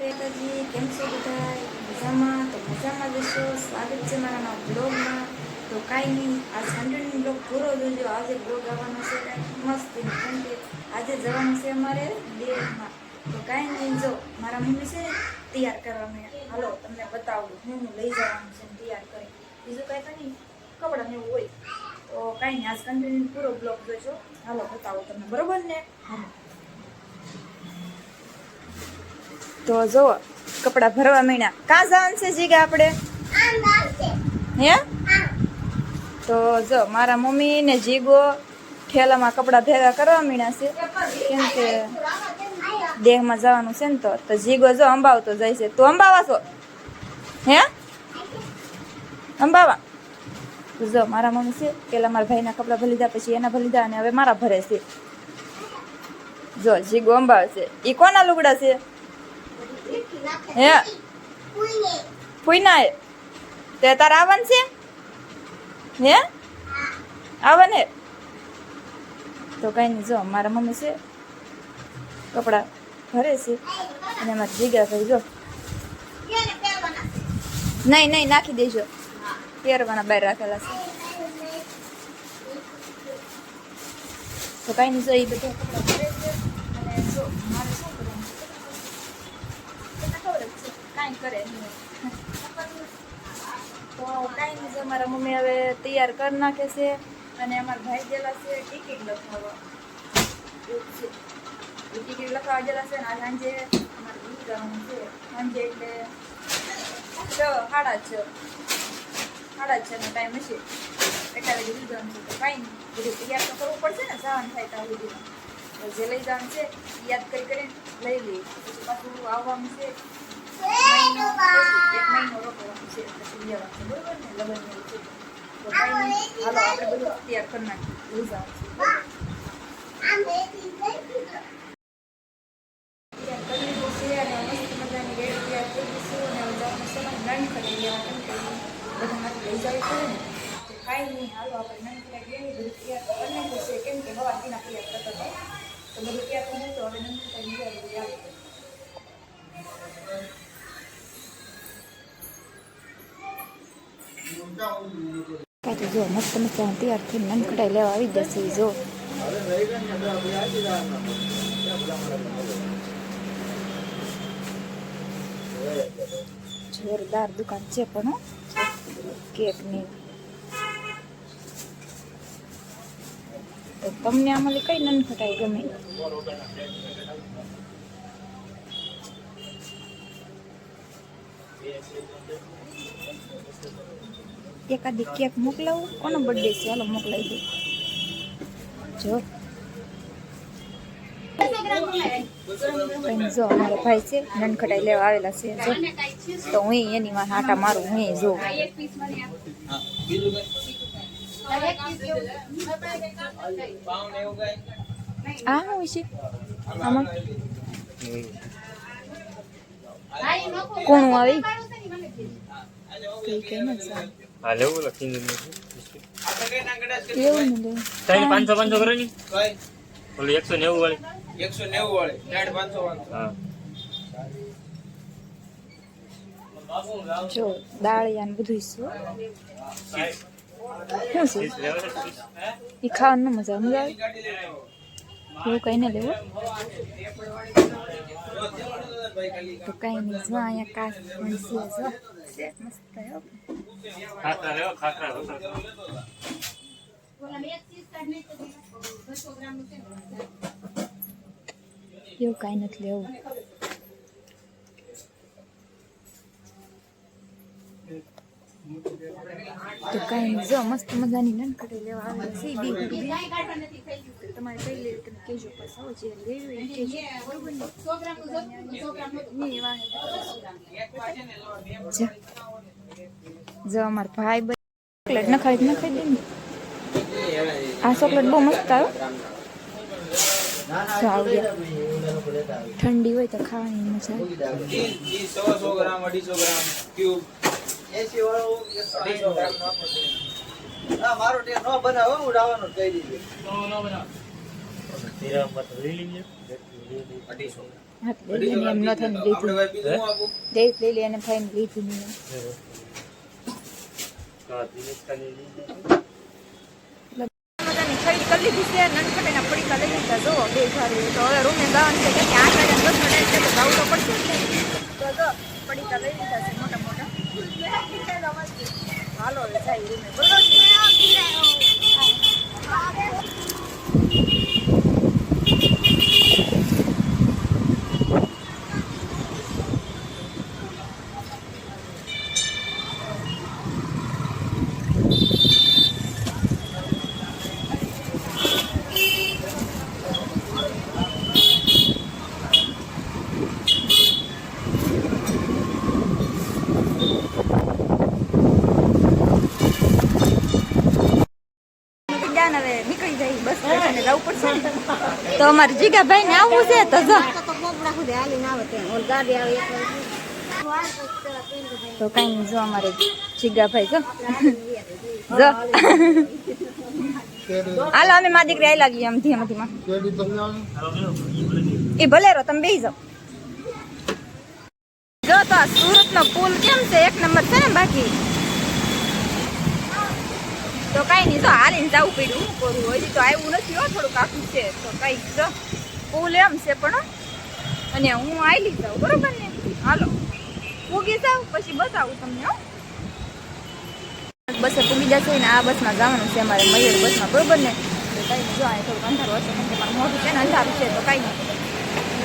માતાજી, કેમ છો બધા? મજામાં? તો મજામાં જશો. સ્વાગત છે મારા નવા બ્લોગમાં. તો કાંઈ નહીં, આ સંડેનો બ્લોગ પૂરો જોજો. આજે બ્લોગ આવવાનો છે કાંઈક મસ્ત, કેમ કે આજે જવાનું છે અમારે દેવમાં. તો કાંઈ નહીં, જો મારા મમ્મી છે તૈયાર કરવાનું. હાલો તમને બતાવું હું લઈ જવાનું છે તૈયાર કરી. બીજું કાંઈ તો નહીં, કપડાં ને એવું હોય. તો કાંઈ નહીં, આજ કન્ટિન્યુ પૂરો બ્લોગ જોજો. હાલો બતાવું તમને, બરોબર ને? હાલો તો જો કપડા ભરવા માંડ્યા. કાં જવાનું છે જીગા આપણે? હે? તો જો મારા મમ્મી ને જીગો ઠેલામાં કપડા ભેગા કરવા માંડ્યા છે, કેમ કે દેહમાં જવાનું છે ને. તો જીગો જો અંબાવતો જાય છે. તું અંબાવા છો? હે અંબાવા? તો જો મારા મમ્મી છે પેલા મારા ભાઈના કપડા ભરી લીધા, પછી એના ભરી લીધા, અને હવે મારા ભરે છે. જો જીગો અંબાવે છે. એ કોના લુગડા છે? હે ફૂઈના તે તાર આવન છે? હે આવન હે? તો કઈ નહીં, જો મારા મમ્મી છે કપડા ભરે છે, અને અમારા જીગા ભાઈ જો નહીં નાખી દેજો, પહેરવાના બહાર રાખેલા છે. તો કઈ નહીં, જો એ બધા કપડા ભરે છે. અને જો મારે શું કરવાનું કાંઈ કરે નહીં. તો કાંઈ નહીં, જો મારા મમ્મી હવે તૈયાર કરી નાખે છે, અને અમારા ભાઈ ગયેલા છે ટિકિટ લખાવવા. ટિકિટ લખાવવા ગયેલા છે, ને આ સાંજે અમારે ગીત ગાવાનું છે. સાંજે એટલે 6:30 નો ટાઈમ હશે, એટલા વાગે લીધવાનું છે. તો કાંઈ નહીં, બધું તૈયાર તો કરવું પડશે ને, જવાનું થાય ત્યાં સુધીમાં. તો જે લઈ જવાનું છે યાદ કરીને લઈ લઈએ. પછી પાછું આવવાનું છે, 1 મહિનો રોકવાનું છે, પછી લેવાનું છે, બરોબર ને? લગ્ન છે. તો કાંઈ નહીં, હાલો આપણે બધું તૈયાર કરી નાખીએ, લઈ જવાનું છે. તૈયાર કરી લીધું છે, અને મસ્ત મજાની રેડી તૈયાર થઈ ગઈશું. અને જવાનું છે નનખડી લેવા, કેમ કે બધા માટે લઈ જવું પડે ને. તો કાંઈ નહીં, હાલો આપણે નનખડા ગઈ બધું તૈયાર કરી નાખ્યું છે, કેમ કે હવા પીના તૈયાર કરતા હતા. તો બધું તૈયાર કરી દીધું, હવે નનખડા લઈ આવી. કાંઈ જો મસ્ત મસ્ત તૈયાર થઈને નનખટાઈ લેવા આવી જશે. જો જોરદાર દુકાન છે પણ કેકની. તો તમને આમાં કઈ નનખટાઈ ગમે? એકાદી કેક મોકલાવું? કોનો બર્થડે છે? હાલો મોકલાવી દો. જો જો અમારો ભાઈ છે નનખટાઈ લેવા આવેલા છે. જો તો હું એની માં આટા મારું. હું જો આ શું છે આમાં? કોણ આવી? હા લેવું લખીને એવું ને 500 કરે ની ઓલી 190 વાળી 500 હા. જો દાળિયા ને બધું શું છે એ ખાવાનું મજા આવે. એવું કઈ ને લેવું તો કઈ નહીં. જો અહીંયા કાચ પણ છે, જો મસ્ત ખાખરા લેવો ખાખરા એવું કઈ નથી લેવું. તો કઈ નહીં, જો મસ્ત મજાની નનખટાઈ લેવા આવેલા છે. તમારે કઈ લેવી તમે કહેજો, પાછા જે લેવી એ કહેજો, બરોબર ને? જો અમાર ભાઈ ચોકલેટ નખાઈ દે ને. આ ચોકલેટ બહુ મસ્ત આવે. ઠંડી હોય તો ખાવાની મજા આવે. 100 ગ્રામ 250 ગ્રામ ક્યુબ 80 વાળો મારો ટે નો બનાવો, હું રાવાનો કહી દીધું. નો બનાવ તેરા મત લઈ લીજે 250 હા તો લઈ લે એમ ન થાય ને લીધું આપણે ભાઈ બીજું હું આપું? દેખ લઈ લે અને ફાઈન લીધું નહીં મજાની ખરીદી કરી લીધી છે નનકડીના પડીકા લઈ લીધા જો બે સારી તો હવે રૂમે જવાનું છે કે 8 વાગ્યા 10 મિનિટ છે તો જવું તો પડશે જ ને તો જો પડીકા લઈ લીધા છે મોટા મોટા હાલો હવે જાય રૂમે બરોબર હવે નીકળી જાય બસ સ્ટેશને જવું પડશે ને. તો અમારે જીગાભાઈ ને આવવું છે તો જો તો કઈ નહીં જો અમારે જીગાભાઈ જો જો હાલો અમે મા દીકરી આવી લાગી એમ ધીમા ધીમા એ ભલે રહો તમે બેસી જાઓ જો તો આ સુરત નો પુલ કેમ છે એક નંબર છે ને બાકી તો કઈ નહીં જો હાલીને જવું પડ્યું હું કરું હજી તો આવ્યું નથી હો થોડુંક આખું છે તો કઈ જો પુલ એમ છે પણ અને હું આવેલી જાઉં બરોબર ને હાલો પૂગી જાઉં પછી બતાવું તમને હો બસે પૂગી જશે ને આ બસમાં જવાનું છે અમારે મયુર બસમાં બરોબર ને તો કઈ નહીં જો અહીંયા થોડુંક અંધારું હશે કેમ કે મારું મોઢું છે ને અંધારું છે તો કઈ નહીં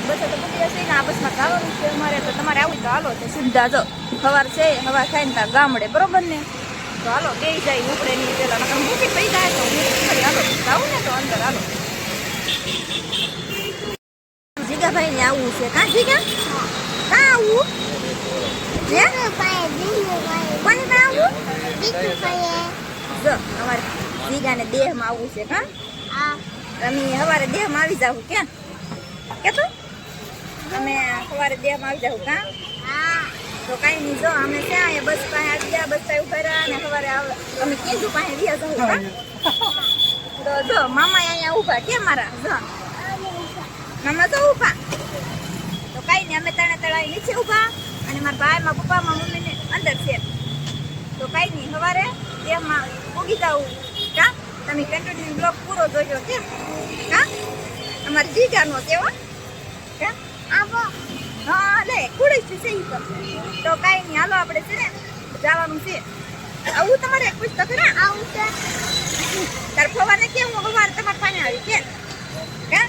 બસે તો પૂગી જશે ને આ બસમાં જવાનું છે અમારે તો તમારે આવું તો હાલો તો સીધા જો સવાર છે સવાર થાય ને ત્યાં ગામડે બરોબર ને તો હાલો બે જાય ઉપડે નહીં પેલા નકર મૂકી પડી જાય તો હું ફરી હાલો જાઉં ને તો અંદર હાલો જીગાભાઈ ને આવવું છે કાં જીગા કાં આવવું કોને કાં આવવું જો અમારે જીગાને દેહમાં આવવું છે કાં અમે સવારે દેહમાં આવી જાવ ક્યાં કે તું અમે સવારે દેહમાં આવી જાવ કાં તો કઈ નહીં જો અમે ત્યાં અહીંયા બસ પાસે આવી ગયા બસ પાસે ઉભા રહ્યા અને સવારે અમે કીધું પાસે વ્યા જવું તો જો મામા અહીંયા ઉભા કેમ મારા જો મામા તો ઉભા તો કઈ નહીં અમે તણે તળાવી નીચે ઉભા અને મારા ભાઈ મારા પપ્પા મારા મમ્મીને અંદર છે તો કઈ નહીં સવારે દેહમાં ઉગી જવું કા તમે કન્ટિન્યુ બ્લોગ પૂરો જોજો કેમ કા અમારે જીગાનો છે હો કા આવો હા લે કુડી છે સહી તો કઈ નહીં હાલો આપણે છે ને જવાનું છે આવું તમારે પૂછતો ખરા આવું છે તાર ફવાને કેમ હું સવારે તમારા પાસે આવી કે કા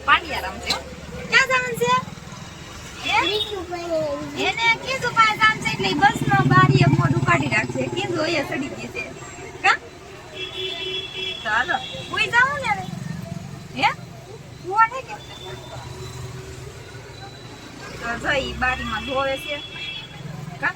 પાડિયારામ છે ક્યાં જવાનું છે એને કીધું પાસે જામ છે એટલે બસ નો બારીએ મોઢું કાઢી રાખશે કીધું અહીંયા સડી ગઈ છે કા ચાલો કોઈ જાવું ને હે કુવા ને કે તો જઈ બારીમાં ધોવે છે કા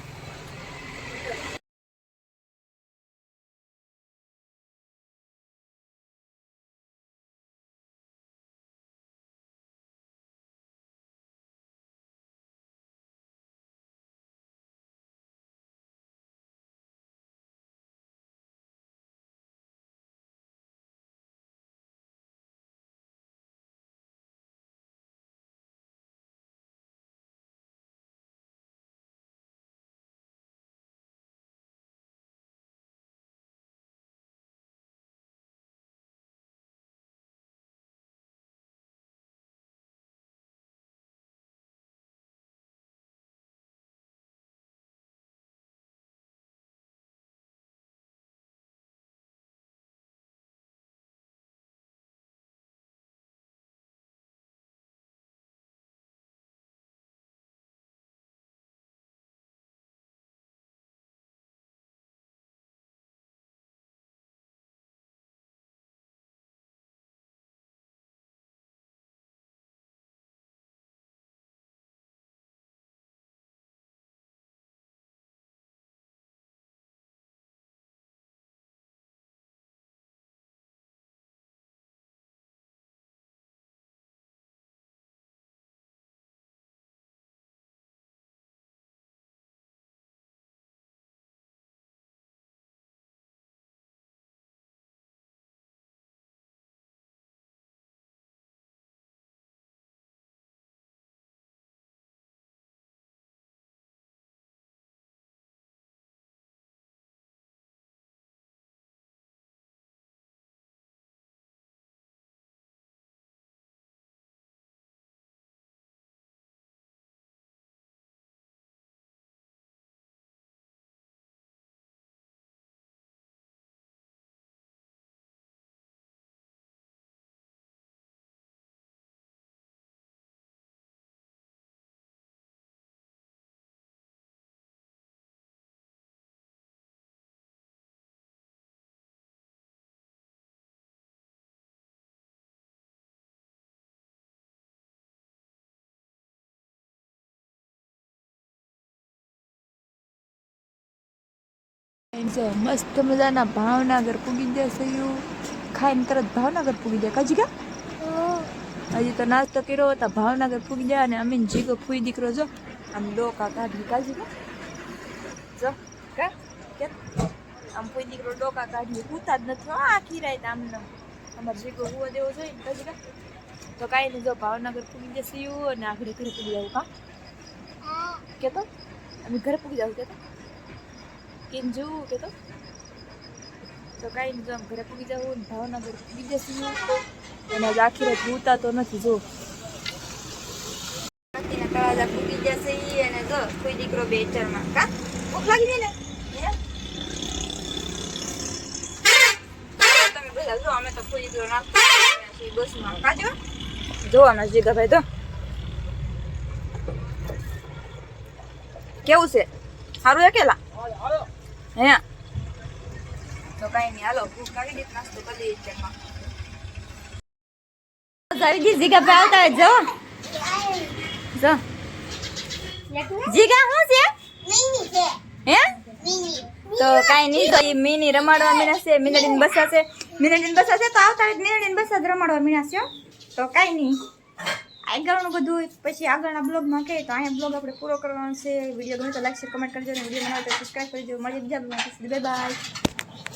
જો મસ્ત મજાના ભાવનગર પૂગી જશે ખાઈને તરત ભાવનગર પૂગી જાય કાજી કા હજી તો નાસ્તો કર્યો હતા ભાવનગર પૂગી જાય અને અમીન જીગો ફૂઈ દીકરો જો આમ ડોકા કાઢી કાજી કા જો કા કે આમ ફૂઈ દીકરો ડોકા કાઢી ઉતા જ નથી આખી રાત આમ અમાર જીગો હુવો દેવો જોઈએ ને કાજી કા તો કાંઈ નહીં જો ભાવનગર પૂગી જશે અને આગળ ઘરે પૂગી જાવ કા કે તો અમે ઘરે પૂગી જાવ કે તો કેમ જોવું કે તો કાંઈ નહીં જો આમ ઘરે પૂગી જવું ને ભાવનગર પૂગી જશે અને આજ આખી રાત ઉતા તો નથી જો તળાજા પૂગી જશે અને જો કોઈ દીકરો બેચરમાં કા ભૂખ લાગી જાય ને તમે બધા જો અમે તો કોઈ દીકરો નાખી બસમાં કાજો જો અમે જીગા ભાઈ તો કેવું છે સારું એકેલા હે તો કાંઈ નહીં હાલો ભૂખ લાગી દે નાસ્તો કરી દઈએ ચેકમાં આવી ગઈ જીગા ભાઈ આવતા જો જો જીગા શું છે હે તો કાંઈ નહીં તો એ મિની રમાડવા મીના છે મિનડીન બસા છે તો આવતા મિનડીન બસા જ રમાડવા મીના છે તો કાંઈ નહીં આગળનું બધું પછી આગળના બ્લોગમાં કહે તો અહીંયા બ્લોગ આપણે પૂરો કરવાનો છે વિડીયો ગમે તો લાઈક શેર કમેન્ટ કરજો અને વિડીયો બનાવો તો સબસ્ક્રાઈબ કરજો મળીએ બીજા બ્લોગમાં બાય બાય